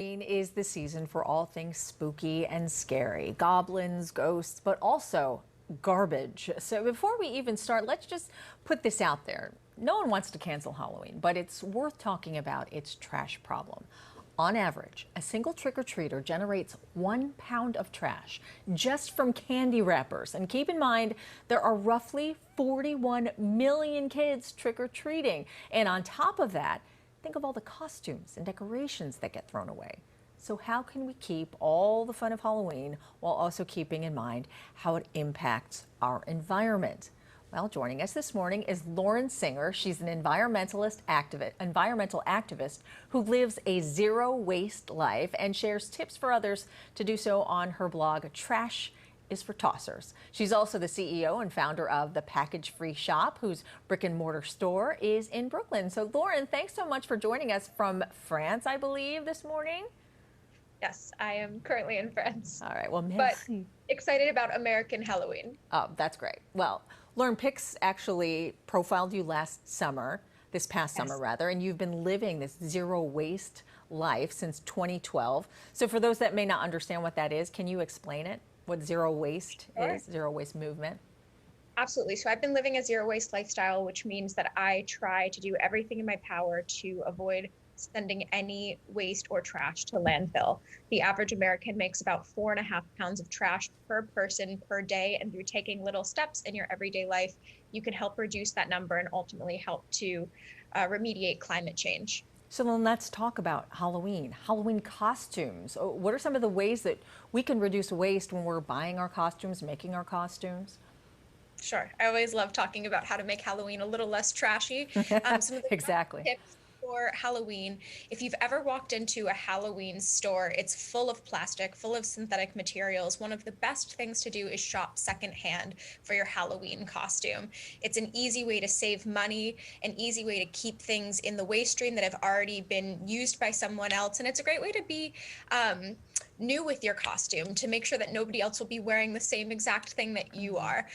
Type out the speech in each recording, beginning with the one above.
Halloween is the season for all things spooky and scary. Goblins, ghosts, but also garbage. So before we even start, let's just put this out there. No one wants to cancel Halloween, but it's worth talking about its trash problem. On average, a single trick-or-treater generates 1 pound of trash just from candy wrappers. And keep in mind, there are roughly 41 million kids trick-or-treating. And on top of that, think of all the costumes and decorations that get thrown away. So how can we keep all the fun of Halloween while also keeping in mind how it impacts our environment? Well, joining us this morning is Lauren Singer. She's an environmental activist who lives a zero waste life and shares tips for others to do so on her blog, Trash is for Tossers. She's also the CEO and founder of the Package Free Shop, whose brick and mortar store is in Brooklyn. So Lauren, thanks so much for joining us from France, I believe, this morning. Yes, I am currently in France. All right, well, merci. But excited about American Halloween. Oh, that's great. Well, Lauren, Pix actually profiled you this past summer rather, and you've been living this zero waste life since 2012. So for those that may not understand what that is, can you explain it? What zero waste is, zero waste movement? Absolutely. So I've been living a zero waste lifestyle, which means that I try to do everything in my power to avoid sending any waste or trash to landfill. The average American makes about 4.5 pounds of trash per person per day. And through taking little steps in your everyday life, you can help reduce that number and ultimately help to remediate climate change. So then let's talk about Halloween costumes. What are some of the ways that we can reduce waste when we're buying our costumes, making our costumes? Sure. I always love talking about how to make Halloween a little less trashy. Some of the exactly. Tips for Halloween. If you've ever walked into a Halloween store, it's full of plastic, full of synthetic materials. One of the best things to do is shop secondhand for your Halloween costume. It's an easy way to save money, an easy way to keep things in the waste stream that have already been used by someone else. And it's a great way to be new with your costume, to make sure that nobody else will be wearing the same exact thing that you are.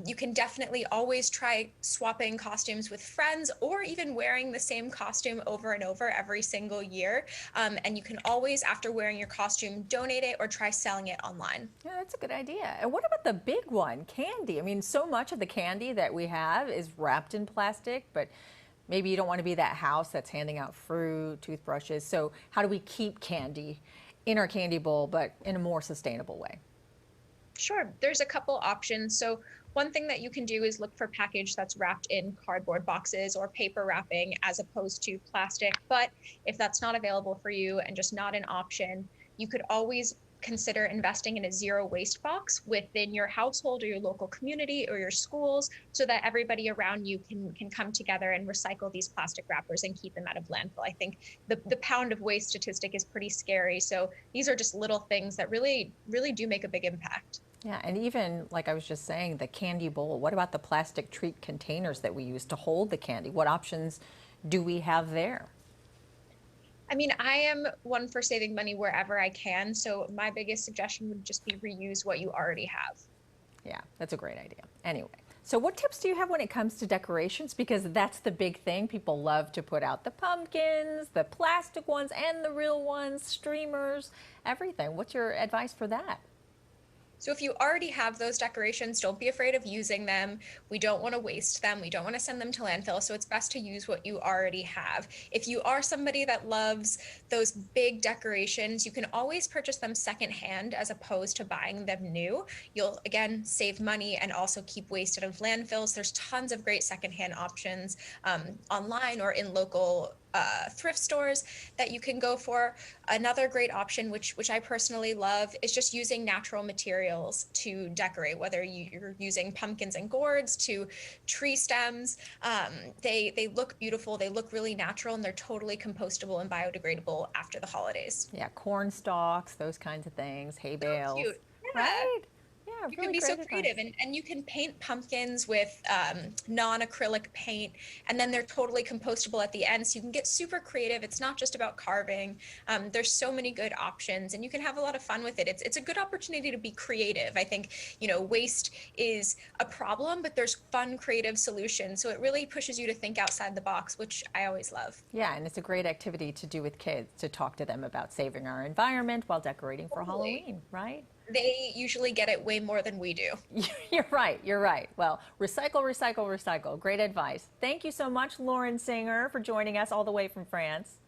You can definitely always try swapping costumes with friends or even wearing the same costume over and over every single year. And you can always, after wearing your costume, donate it or try selling it online. Yeah, that's a good idea. And what about the big one, candy? I mean, so much of the candy that we have is wrapped in plastic, but maybe you don't want to be that house that's handing out fruit, toothbrushes. So how do we keep candy in our candy bowl, but in a more sustainable way? Sure. There's a couple options. So one thing that you can do is look for package that's wrapped in cardboard boxes or paper wrapping as opposed to plastic. But if that's not available for you and just not an option, you could always consider investing in a zero waste box within your household or your local community or your schools so that everybody around you can come together and recycle these plastic wrappers and keep them out of landfill. I think the pound of waste statistic is pretty scary. So these are just little things that really, really do make a big impact. Yeah, and even like I was just saying, the candy bowl, what about the plastic treat containers that we use to hold the candy? What options do we have there? I mean, I am one for saving money wherever I can. So my biggest suggestion would just be reuse what you already have. Yeah, that's a great idea. Anyway, so what tips do you have when it comes to decorations? Because that's the big thing. People love to put out the pumpkins, the plastic ones and the real ones, streamers, everything. What's your advice for that? So if you already have those decorations, don't be afraid of using them. We don't want to waste them. We don't want to send them to landfill. So it's best to use what you already have. If you are somebody that loves those big decorations, you can always purchase them secondhand as opposed to buying them new. You'll, again, save money and also keep waste out of landfills. There's tons of great secondhand options online or in local thrift stores that you can go for. Another great option, which I personally love, is just using natural materials to decorate, whether you're using pumpkins and gourds to tree stems. They look beautiful, they look really natural, and they're totally compostable and biodegradable after the holidays. Yeah, corn stalks, those kinds of things, hay bales. So cute. Yeah. Right? Yeah, You can really be so great creative, advice. and you can paint pumpkins with non-acrylic paint, and then they're totally compostable at the end. So you can get super creative. It's not just about carving. There's so many good options, and you can have a lot of fun with it. It's a good opportunity to be creative. I think, waste is a problem, but there's fun, creative solutions. So it really pushes you to think outside the box, which I always love. Yeah, and it's a great activity to do with kids, to talk to them about saving our environment while decorating for Totally. Halloween, right? They usually get it way more than we do. You're right. You're right. Well, recycle, recycle, recycle. Great advice. Thank you so much, Lauren Singer, for joining us all the way from France.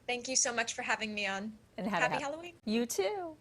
Thank you so much for having me on. And have a Happy happy. Halloween. You too.